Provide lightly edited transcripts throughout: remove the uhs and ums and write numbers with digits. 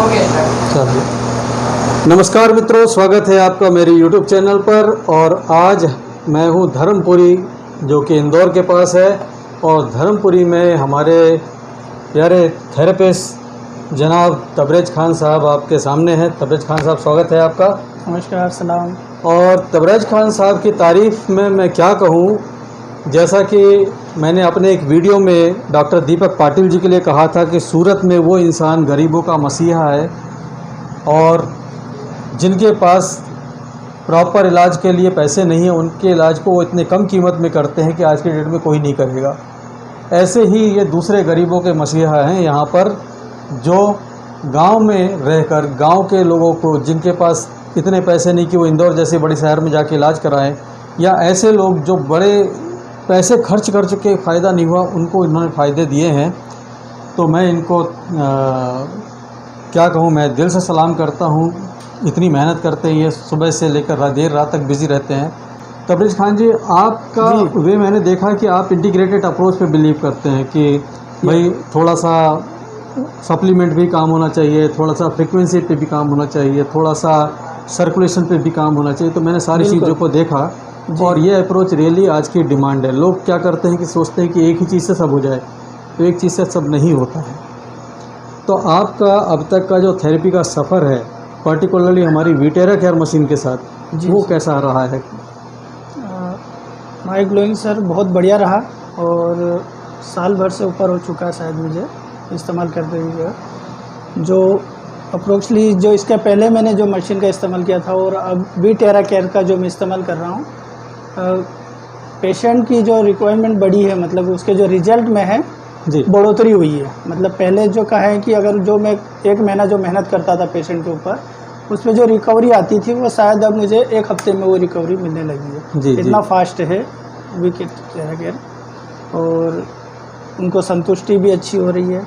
चलिए, नमस्कार मित्रों, स्वागत है आपका मेरे YouTube चैनल पर। और आज मैं हूं धर्मपुरी, जो कि इंदौर के पास है। और धर्मपुरी में हमारे प्यारे थेरेपिस्ट जनाब तबरेज़ खान साहब आपके सामने हैं। तबरेज़ खान साहब, स्वागत है आपका। नमस्कार, सलाम। और तबरेज़ खान साहब की तारीफ़ में मैं क्या कहूँ, जैसा कि मैंने अपने एक वीडियो में डॉक्टर दीपक पाटिल जी के लिए कहा था कि सूरत में वो इंसान गरीबों का मसीहा है और जिनके पास प्रॉपर इलाज के लिए पैसे नहीं है, उनके इलाज को वो इतने कम कीमत में करते हैं कि आज के डेट में कोई नहीं करेगा। ऐसे ही ये दूसरे गरीबों के मसीहा हैं यहाँ पर, जो गांव में रहकर गांव के लोगों को, जिनके पास इतने पैसे नहीं कि वो इंदौर जैसे बड़े शहर में जाके इलाज कराएं, या ऐसे लोग जो बड़े पैसे खर्च कर चुके फ़ायदा नहीं हुआ, उनको इन्होंने फ़ायदे दिए हैं। तो मैं इनको क्या कहूँ, मैं दिल से सलाम करता हूँ। इतनी मेहनत करते हैं, ये सुबह से लेकर देर रात तक बिज़ी रहते हैं। तबरेज़ खान जी, आपका वे मैंने देखा कि आप इंटीग्रेटेड अप्रोच पे बिलीव करते हैं कि भाई थोड़ा सा सप्लीमेंट भी काम होना चाहिए, थोड़ा सा फ्रीक्वेंसी पे भी काम होना चाहिए, थोड़ा सा सर्कुलेशन पे भी काम होना चाहिए। तो मैंने सारी चीज़ों को देखा और ये अप्रोच रियली आज की डिमांड है। लोग क्या करते हैं कि सोचते हैं कि एक ही चीज़ से सब हो जाए, तो एक चीज़ से सब नहीं होता है। तो आपका अब तक का जो थेरेपी का सफ़र है, पर्टिकुलरली हमारी वीटेरा केयर मशीन के साथ, वो कैसा रहा है? माइंड ब्लोइंग सर, बहुत बढ़िया रहा और साल भर से ऊपर हो चुका है शायद मुझे इस्तेमाल करते हुए। जो अप्रोक्सली जो इसके पहले मैंने जो मशीन का इस्तेमाल किया था और अब वीटेरा केयर का जो मैं इस्तेमाल कर रहा हूँ, पेशेंट की जो रिक्वायरमेंट बढ़ी है, मतलब उसके जो रिजल्ट में है जी, बढ़ोतरी हुई है। मतलब पहले जो कहा है कि अगर जो मैं एक महीना जो मेहनत करता था पेशेंट के ऊपर, उस पर जो रिकवरी आती थी, वो शायद अब मुझे एक हफ्ते में वो रिकवरी मिलने लगी है। जी, इतना फास्ट है वीटेरा केयर, और उनको संतुष्टि भी अच्छी हो रही है।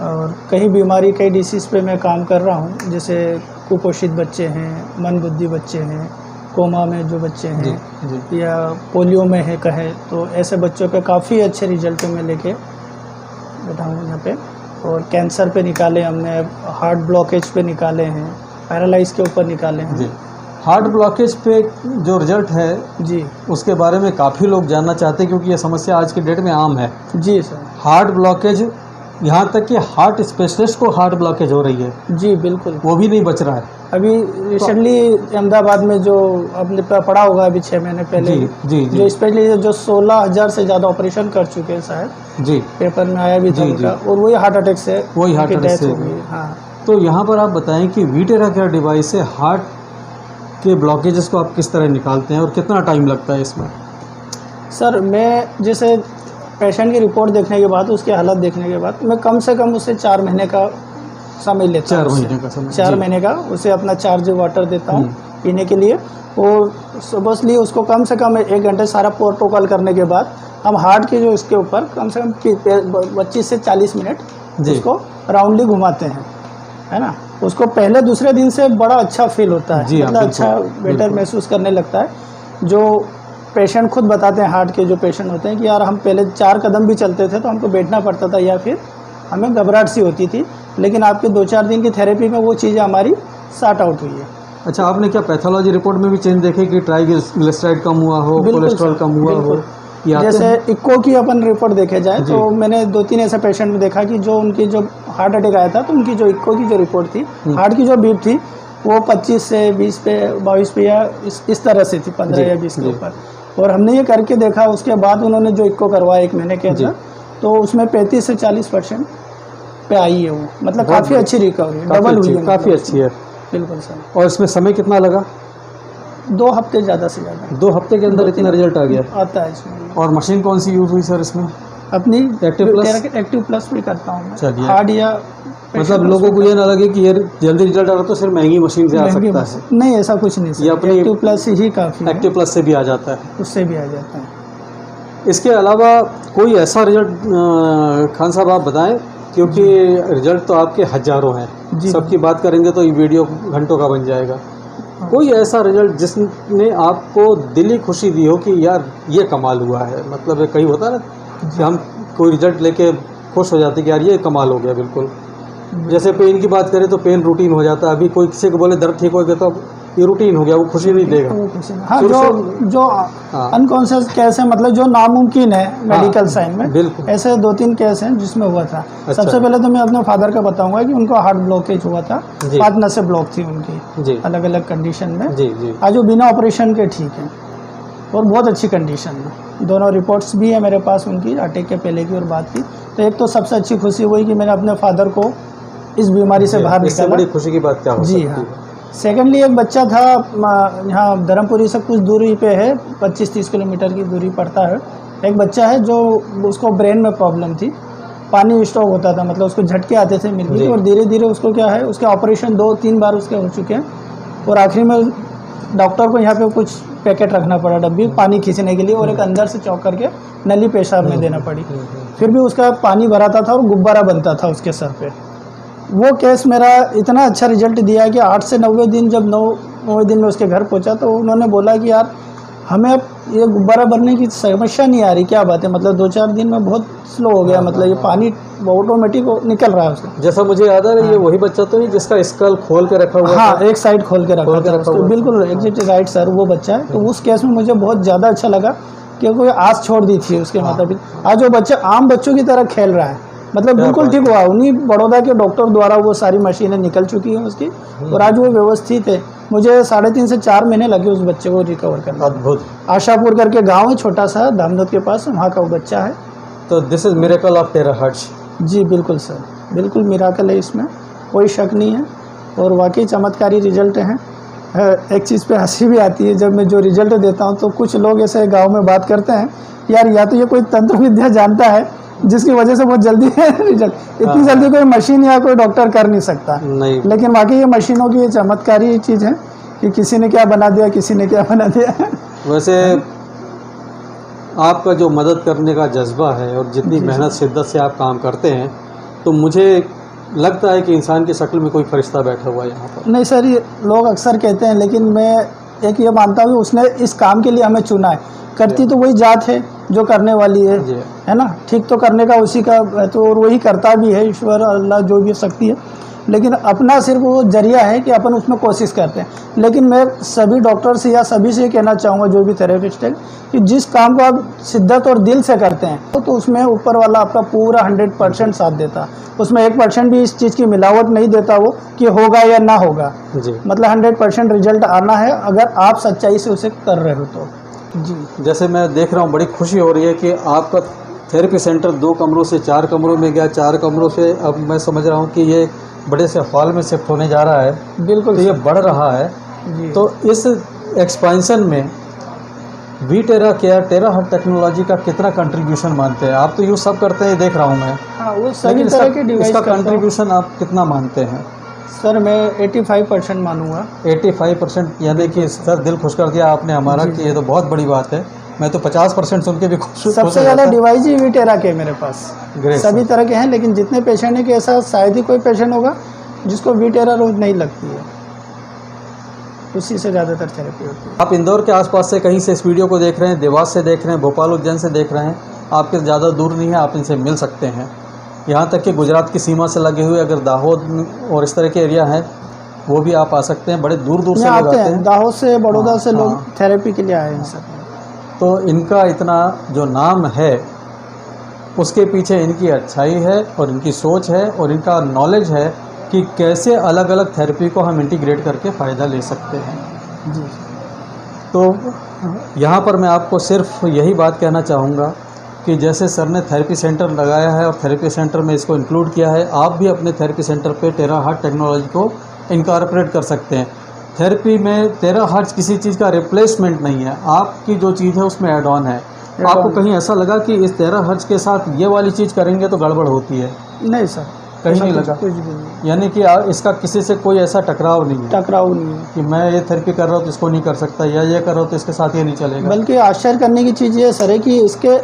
और कई बीमारी, कई डिसीज़ पे मैं काम कर रहा हूँ, जैसे कुपोषित बच्चे हैं, मंदबुद्धि बच्चे हैं, कोमा में जो बच्चे हैं, जी, या पोलियो में है कहे, तो ऐसे बच्चों पे काफ़ी अच्छे रिजल्ट मैं लेके बैठा हूँ यहाँ पे। और कैंसर पे निकाले हमने, हार्ट ब्लॉकेज पे निकाले हैं, पैरालाइज के ऊपर निकाले हैं। जी, हार्ट ब्लॉकेज पे जो रिजल्ट है जी, उसके बारे में काफ़ी लोग जानना चाहते हैं, क्योंकि ये समस्या आज की डेट में आम है। जी सर। हार्ट ब्लॉकेज, यहाँ तक कि हार्ट स्पेशलिस्ट को हार्ट ब्लॉकेज हो रही है। जी बिल्कुल, वो भी नहीं बच रहा है। अभी रिसेंटली अहमदाबाद में जो आपने पढ़ा होगा अभी 6 महीने पहले, जी, जी, जी, जो स्पेशली जो 16,000 से ज़्यादा ऑपरेशन कर चुके हैं शायद, जी, पेपर में आया भी था उनका, और वही हार्ट अटैक से डेथ हो गई। हाँ, तो यहाँ पर आप बताएं कि वीटेरा केयर डिवाइस से हार्ट के ब्लॉकेजेस को आप किस तरह निकालते हैं और कितना टाइम लगता है इसमें? सर, मैं जैसे पेशेंट की रिपोर्ट देखने के बाद, उसकी हालत देखने के बाद, मैं कम से कम उसे 4 महीने का समय लेता हूँ। 4 महीने का समय? 4 महीने का उसे अपना चार्ज वाटर देता हूँ पीने के लिए। और सुबह उसको कम से कम 1 घंटे सारा प्रोटोकॉल करने के बाद, हम हार्ट के जो इसके ऊपर कम से कम 25 से 40 मिनट उसको राउंडली घुमाते हैं, है ना। उसको पहले दूसरे दिन से बड़ा अच्छा फील होता है, मतलब अच्छा बेटर महसूस करने लगता है। जो पेशेंट खुद बताते हैं, हार्ट के जो पेशेंट होते हैं, कि यार हम पहले 4 कदम भी चलते थे तो हमको बैठना पड़ता था या फिर हमें घबराहट सी होती थी, लेकिन आपके 2-4 दिन की थेरेपी में वो चीज़ें हमारी सॉर्ट आउट हुई है। अच्छा, आपने क्या पैथोलॉजी रिपोर्ट में भी चेंज देखे कि ट्राइग्लिसराइड कम हुआ हो, कोलेस्ट्रॉल कम हुआ हो? जैसे इक्को की अपन रिपोर्ट देखे जाए तो मैंने 2-3 ऐसे पेशेंट में देखा कि जो उनकी जो हार्ट अटैक आया था, तो उनकी जो इक्को की जो रिपोर्ट थी, हार्ट की जो बीट थी, वो 25 से 20 पे, 22 पे या इस तरह से थी, 15 या 20 के ऊपर। और हमने ये करके देखा, उसके बाद उन्होंने जो इक्को करवाया 1 महीने के अंदर, तो उसमें 35 से 40% पे आई है वो, मतलब काफ़ी अच्छी रिकवरी, डबल हुई है, काफ़ी अच्छी है। बिल्कुल सर। और इसमें समय कितना लगा? 2 हफ्ते ज़्यादा से ज़्यादा। 2 हफ्ते के अंदर इतना रिजल्ट आ गया? आता है इसमें। और मशीन कौन सी यूज़ हुई सर इसमें? अपनी एक्टिव प्लस भी करता हूँ मैं। चलिए, हार्ड या मतलब लोगों को ये ना लगे कि ये जल्दी रिजल्ट आ रहा तो सिर्फ महंगी मशीन से आ सकता है। नहीं, ऐसा कुछ नहीं सर, ये अपनी एक्टिव प्लस ही काफ़ी है। एक्टिव प्लस से भी आ जाता है? उससे भी आ जाता है। इसके अलावा कोई ऐसा रिजल्ट खान साहब आप बताएं, क्योंकि रिजल्ट तो आपके हज़ारों हैं, सबकी बात करेंगे तो ये वीडियो घंटों का बन जाएगा। कोई ऐसा रिजल्ट जिसने आपको दिली खुशी दी हो कि यार ये कमाल हुआ है? मतलब कहीं होता है ना कि हम कोई रिजल्ट लेके खुश हो जाते कि यार ये कमाल हो गया बिल्कुल। जैसे पेन की बात करें तो पेन रूटीन हो जाता है। अभी कोई किसी को बोले दर्द ठीक हो गया तो अब ये रूटीन हो गया, वो खुशी नहीं देगा। हाँ, जो अनकॉन्शियस केस है, मतलब जो नामुमकिन है मेडिकल साइन में, बिल्कुल ऐसे 2-3 केस हैं जिसमें हुआ था। अच्छा। सबसे पहले तो मैं अपने फादर का बताऊंगा कि उनको हार्ट ब्लॉकेज हुआ था, 5 नसें ब्लॉक थी उनकी जी अलग अलग कंडीशन में। जी जी आज वो बिना ऑपरेशन के ठीक है और बहुत अच्छी कंडीशन में। दोनों रिपोर्ट्स भी है मेरे पास उनकी, अटैक के पहले की और बाद की। तो एक तो सबसे अच्छी खुशी हुई कि मैंने अपने फादर को इस बीमारी से बाहर इससे निकाला। बड़ी खुशी की बात क्या हो सकती जी है? हाँ। सेकेंडली, एक बच्चा था यहाँ धर्मपुरी से कुछ दूरी पे है, 25-30 किलोमीटर की दूरी पड़ता है। एक बच्चा है जो उसको ब्रेन में प्रॉब्लम थी, पानी स्ट्रोक होता था, मतलब उसको झटके आते थे मिर्गी, और धीरे धीरे उसको क्या है, उसके ऑपरेशन 2-3 बार उसके हो चुके हैं। और आखिरी में डॉक्टर को यहाँ पे कुछ पैकेट रखना पड़ा, डब्बी पानी खींचने के लिए, और एक अंदर से चौक करके नली पेशाब में देना पड़ी। फिर भी उसका पानी भराता था और गुब्बारा बनता था उसके सर पे। वो केस मेरा इतना अच्छा रिजल्ट दिया है कि 8 से 90 दिन, जब 9वें दिन में उसके घर पहुंचा तो उन्होंने बोला कि यार हमें अब ये गुब्बारा बनने की समस्या नहीं आ रही। क्या बात है, मतलब 2-4 दिन में बहुत स्लो हो गया, मतलब ये पानी ऑटोमेटिक निकल रहा है उसका। जैसा मुझे याद आ रहा है, ये वही बच्चा तो नहीं जिसका स्कल खोल के रखा हुआ हाँ, था? एक साइड खोल के रखा था, बिल्कुल एग्जैक्ट राइट सर, वो बच्चा है। तो उस केस में मुझे बहुत ज़्यादा अच्छा लगा कि कोई आस छोड़ दी थी उसके मतलब। आज वो बच्चा आम बच्चों की तरह खेल रहा है, मतलब बिल्कुल ठीक हुआ। उन्हीं बड़ौदा के डॉक्टर द्वारा वो सारी मशीनें निकल चुकी हैं उसकी, और आज वो व्यवस्थित है। मुझे 3.5 से 4 महीने लगे उस बच्चे को रिकवर करने। अद्भुत। आशापुर करके गांव है छोटा सा, धामनोद के पास, वहाँ का वो बच्चा है। तो this is miracle of terahertz. जी बिल्कुल सर, बिल्कुल मिराकल है, इसमें कोई शक नहीं है, और वाकई चमत्कारी रिजल्ट हैं। एक चीज़ पे हंसी भी आती है, जब मैं जो रिजल्ट देता हूँ तो कुछ लोग ऐसे गांव में बात करते हैं, यार या तो ये कोई तंत्र विद्या जानता है जिसकी वजह से बहुत जल्दी रिजल्ट, इतनी जल्दी कोई मशीन या कोई डॉक्टर कर नहीं सकता। नहीं, लेकिन वाकई ये मशीनों की ये चमत्कारी चीज़ है कि किसी ने क्या बना दिया, किसी ने क्या बना दिया। वैसे आपका जो मदद करने का जज्बा है और जितनी मेहनत शिद्दत से आप काम करते हैं, तो मुझे लगता है कि इंसान की शक्ल में कोई फरिश्ता बैठा हुआ है यहाँ पर। नहीं सर, ये लोग अक्सर कहते हैं, लेकिन मैं एक ये मानता हूँ कि उसने इस काम के लिए हमें चुना है। करती तो वही जात है जो करने वाली है ना, ठीक तो करने का उसी का तो, और वही करता भी है, ईश्वर अल्लाह जो भी शक्ति है। लेकिन अपना सिर्फ वो जरिया है कि अपन उसमें कोशिश करते हैं। लेकिन मैं सभी डॉक्टर से या सभी से कहना चाहूँगा, जो भी थेरेपिस्ट है, कि जिस काम को आप शिद्दत और दिल से करते हैं तो उसमें ऊपर वाला आपका पूरा 100% साथ देता। उसमें 1% भी इस चीज़ की मिलावट नहीं देता वो कि होगा या ना होगा जी। मतलब 100% रिजल्ट आना है अगर आप सच्चाई से उसे कर रहे हो तो जी। जैसे मैं देख रहा हूँ, बड़ी खुशी हो रही है कि आपका थेरेपी सेंटर 2 कमरों से 4 कमरों में गया, 4 कमरों से अब मैं समझ रहा हूँ कि ये बड़े से हॉल में शिफ्ट होने जा रहा है। बिल्कुल, तो ये बढ़ रहा है जी। तो इस एक्सपेंशन में वीटेरा केयर टेराहर्ट्ज टेक्नोलॉजी का कितना कंट्रीब्यूशन मानते हैं आप? तो यूँ सब करते हैं, देख रहा हूँ मैं। हाँ, वो सभी तरह के डिवाइस इसका कंट्रीब्यूशन आप कितना मानते हैं? सर मैं 85% मानूंगा। 85%, यानी कि सर दिल खुश कर दिया आपने हमारा कि ये तो बहुत बड़ी बात है। मैं तो 50% सुन के भी खुश। सबसे ज़्यादा डिवाइस ही वीटेरा के मेरे पास सभी तरह के हैं, लेकिन जितने पेशेंट हैं कि ऐसा शायद ही कोई पेशेंट होगा जिसको वीटेरा रोज नहीं लगती है, उसी से ज़्यादातर थेरेपी होती है। आप इंदौर के आसपास से कहीं से इस वीडियो को देख रहे हैं, देवास से देख रहे हैं, भोपाल उज्जैन से देख रहे हैं, आपके ज़्यादा दूर नहीं है, आप इनसे मिल सकते हैं। यहाँ तक कि गुजरात की सीमा से लगे हुए अगर दाहोद और इस तरह के एरिया है, वो भी आप आ सकते हैं। बड़े दूर दूर से लोग आते हैं, दाहोद से, बड़ौदा से लोग थेरेपी के लिए आए हैं सर। तो इनका इतना जो नाम है उसके पीछे इनकी अच्छाई है और इनकी सोच है और इनका नॉलेज है कि कैसे अलग अलग थेरेपी को हम इंटीग्रेट करके फ़ायदा ले सकते हैं जी। तो यहाँ पर मैं आपको सिर्फ यही बात कहना चाहूँगा कि जैसे सर ने थेरेपी सेंटर लगाया है और थेरेपी सेंटर में इसको इंक्लूड किया है, आप भी अपने थेरेपी सेंटर पे टेराहर्ट्ज टेक्नोलॉजी को इनकॉर्पोरेट कर सकते हैं। थेरेपी में टेराहर्ट्ज किसी चीज़ का रिप्लेसमेंट नहीं है, आपकी जो चीज़ है उसमें ऐड ऑन है। आपको कहीं ऐसा लगा कि इस टेराहर्ट्ज के साथ ये वाली चीज़ करेंगे तो गड़बड़ होती है? नहीं सर, कहीं नहीं लगा। कुछ भी नहीं, यानी कि इसका किसी से कोई ऐसा टकराव नहीं है? टकराव नहीं है कि मैं ये थेरेपी कर रहा हूँ तो इसको नहीं कर सकता, या ये कर रहा हूँ तो इसके साथ ये नहीं चलेगा। बल्कि आश्चर्य करने की चीज़ ये सर है कि इसके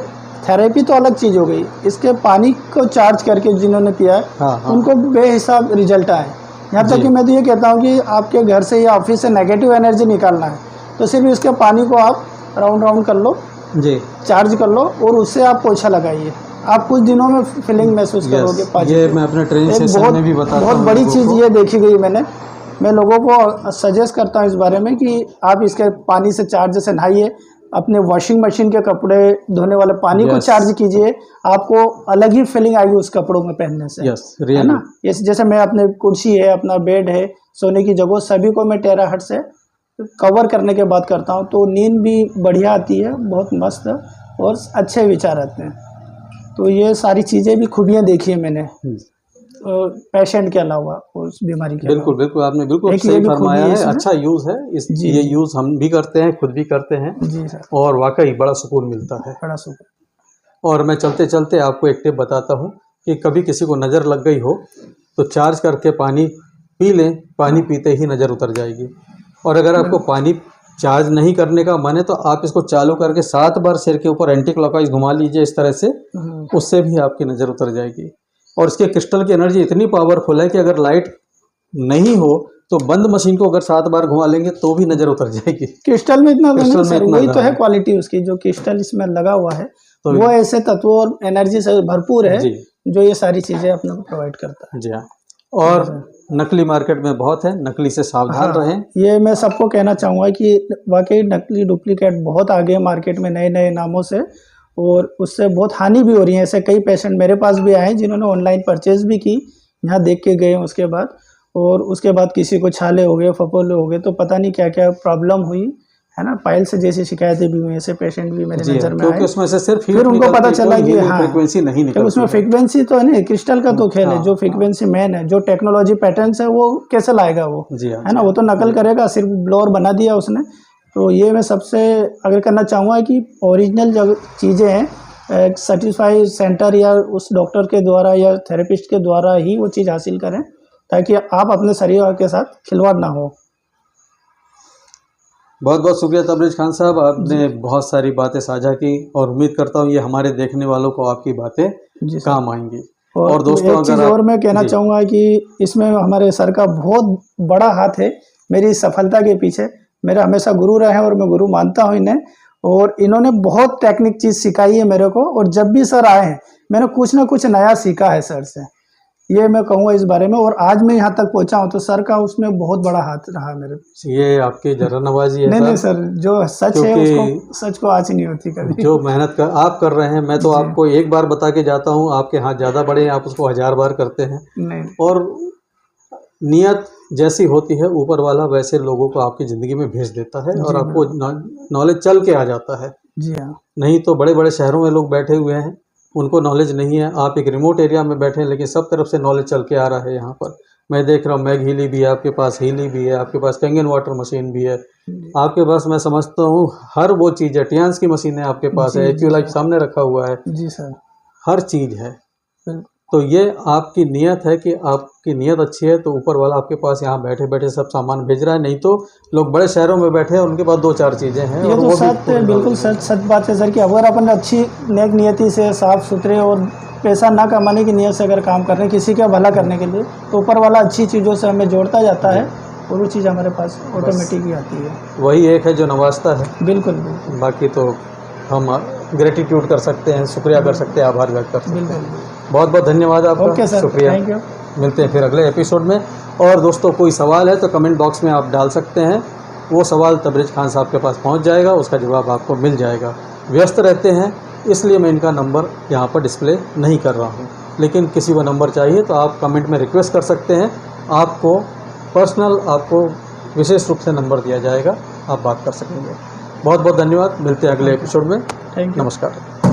थेरेपी तो अलग चीज़ हो गई, इसके पानी को चार्ज करके जिन्होंने पिया है उनको बेहिसाब रिजल्ट आए। यहाँ तक कि मैं तो ये कहता हूँ कि आपके घर से या ऑफिस से नेगेटिव एनर्जी निकालना है तो सिर्फ इसके पानी को आप राउंड कर लो जी, चार्ज कर लो और उससे आप पोछा लगाइए, आप कुछ दिनों में फीलिंग महसूस करोगे ये पॉजिटिव। मैं अपने ट्रेनिंग एक सेशन में भी बताता बहुत हूँ बड़ी लोगों चीज़ को। ये देखी गई मैं लोगों को सजेस्ट करता हूँ इस बारे में कि आप इसके पानी से चार्ज से नहाइए, अपने वॉशिंग मशीन के कपड़े धोने वाले पानी को Yes. चार्ज कीजिए, आपको अलग ही फीलिंग आएगी उस कपड़ों में पहनने से, यस है रियली। ना। जैसे मैं अपने कुर्सी है, अपना बेड है, सोने की जगह सभी को मैं टेराहट से कवर करने के बाद करता हूँ, तो नींद भी बढ़िया आती है, बहुत मस्त और अच्छे विचार आते हैं। तो ये सारी चीज़ें भी खूबियाँ देखी है मैंने पेशेंट के अलावा, उस बीमारी के बिल्कुल बिल्कुल, आपने बिल्कुल एक ये सही भी खूबी फरमाया है है। इसमें। अच्छा यूज़ है इस, जी, ये जी। यूज़ हम भी करते हैं, खुद भी करते हैं जी सर, और वाकई बड़ा सुकून मिलता है। बड़ा शुक्र। और मैं चलते चलते आपको एक टिप बताता हूँ कि कभी किसी को नज़र लग गई हो तो चार्ज करके पानी पी लें, पानी पीते ही नज़र उतर जाएगी। और अगर आपको पानी चार्ज नहीं करने का मन है तो आप इसको चालू करके 7 बार सिर के ऊपर एंटी क्लॉकवाइज घुमा लीजिए इस तरह से, उससे भी आपकी नज़र उतर जाएगी। और इसके क्रिस्टल की एनर्जी इतनी पावरफुल है कि अगर लाइट नहीं हो तो बंद मशीन को अगर 7 बार घुमा लेंगे तो भी नज़र उतर जाएगी। क्रिस्टल में इतना क्रिस्टल में सर, इतना वही तो है है। क्वालिटी उसकी, जो क्रिस्टल इसमें लगा हुआ है तो वो ऐसे तत्वों और एनर्जी से भरपूर है जी जो ये सारी चीज़ें अपने को प्रोवाइड करता है। जी हाँ। और नकली मार्केट में बहुत है, नकली से सावधान हाँ, रहें। ये मैं सबको कहना चाहूँगा कि वाकई नकली डुप्लीकेट बहुत आगे है मार्केट में नए नए नामों से, और उससे बहुत हानि भी हो रही है। ऐसे कई पेशेंट मेरे पास भी आए हैं जिन्होंने ऑनलाइन परचेज भी की, यहाँ देख के गए उसके बाद, और उसके बाद किसी को छाले हो गए, फफोले हो गए, तो पता नहीं क्या क्या प्रॉब्लम हुई, है ना। पाइल्स से जैसी शिकायतें भी हुई, ऐसे पेशेंट भी मेरे जी नज़र हाँ, में क्योंकि आए। उसमें से सिर्फ फिर उनको पता चला कि हाँ, फ्रीक्वेंसी नहीं तो निकलती उसमें है। फ्रीक्वेंसी तो है नहीं, क्रिस्टल का तो खेल है, हाँ, जो फ्रीक्वेंसी मेन है, जो टेक्नोलॉजी पैटर्न्स है वो कैसे लाएगा वो, जी हाँ, है ना। वो तो नकल करेगा, सिर्फ ब्लोअर बना दिया उसने। तो ये मैं सबसे अगर करना चाहूँगा कि ओरिजिनल जो चीज़ें हैं एक सर्टिफाइड सेंटर या उस डॉक्टर के द्वारा या थेरेपिस्ट के द्वारा ही वो चीज़ हासिल करें, ताकि आप अपने शरीर के साथ खिलवाड़ ना हो। बहुत बहुत शुक्रिया तबरेज़ खान साहब, आपने बहुत सारी बातें साझा की और उम्मीद करता हूँ ये हमारे देखने वालों को आपकी बातें जी सर। काम आएंगी। और दोस्तों एक चीज़ अगर और मैं कहना चाहूँगा कि इसमें हमारे सर का बहुत बड़ा हाथ है मेरी सफलता के पीछे। मेरा हमेशा गुरु रहे हैं और मैं गुरु मानता हूँ इन्हें, और इन्होंने बहुत टेक्निक चीज़ सिखाई है मेरे को, और जब भी सर आए हैं मैंने कुछ ना कुछ नया सीखा है सर से, ये मैं कहूँगा इस बारे में। और आज मैं यहाँ तक पहुँचा हूँ तो सर का उसमें बहुत बड़ा हाथ रहा मेरे पीछे। ये आपकी जरा नवाजी है नहीं सर, सर, जो सच है उसको सच को आज नहीं होती कभी। जो मेहनत आप कर रहे हैं, मैं तो आपको एक बार बता के जाता हूँ, आपके हाथ ज़्यादा बड़े हैं, आप उसको 1000 बार करते हैं। नहीं, और नियत जैसी होती है ऊपर वाला वैसे लोगों को आपकी ज़िंदगी में भेज देता है और आपको नॉलेज चल के आ जाता है। जी हाँ। नहीं तो बड़े बड़े शहरों में लोग बैठे हुए हैं, उनको नॉलेज नहीं है। आप एक रिमोट एरिया में बैठे हैं लेकिन सब तरफ से नॉलेज चल के आ रहा है। यहाँ पर मैं देख रहा हूँ मैग हीली भी है, आपके पास हीली भी है, आपके पास कैंगन वाटर मशीन भी है, आपके पास मैं समझता हूँ हर वो चीज़ है। टियान्स की मशीन है आपके पास है, एक्यूलाइफ सामने रखा हुआ है। जी सर, हर चीज़ है। तो ये आपकी नीयत है कि आपकी नीयत अच्छी है तो ऊपर वाला आपके पास यहाँ बैठे बैठे सब सामान भेज रहा है। नहीं तो लोग बड़े शहरों में बैठे हैं, उनके पास 2-4 चीज़ें हैं। ये और तो वो सच बिल्कुल सच बात है सर कि अगर अपन अच्छी नेक नियति से साफ़ सुथरे और पैसा ना कमाने की नियत से अगर काम कर रहे हैं किसी का भला करने के लिए, तो ऊपर वाला अच्छी चीज़ों से हमें जोड़ता जाता है और वो चीज़ हमारे पास ऑटोमेटिक ही आती है। वही एक है जो नवाजता है। बिल्कुल बिल्कुल। बाकी तो हम ग्रेटिट्यूड कर सकते हैं, शुक्रिया कर सकते हैं, आभार व्यक्त कर सकते हैं। बिल्कुल। बहुत बहुत धन्यवाद आपका। ओके सर, शुक्रिया, थैंक यू। मिलते हैं फिर अगले एपिसोड में। और दोस्तों कोई सवाल है तो कमेंट बॉक्स में आप डाल सकते हैं, वो सवाल तबरेज़ खान साहब के पास पहुंच जाएगा, उसका जवाब आपको मिल जाएगा। व्यस्त रहते हैं इसलिए मैं इनका नंबर यहाँ पर डिस्प्ले नहीं कर रहा हूँ, लेकिन किसी को नंबर चाहिए तो आप कमेंट में रिक्वेस्ट कर सकते हैं, आपको पर्सनल आपको विशेष रूप से नंबर दिया जाएगा, आप बात कर सकेंगे। बहुत बहुत धन्यवाद, मिलते हैं अगले एपिसोड में। Thank you. नमस्कार।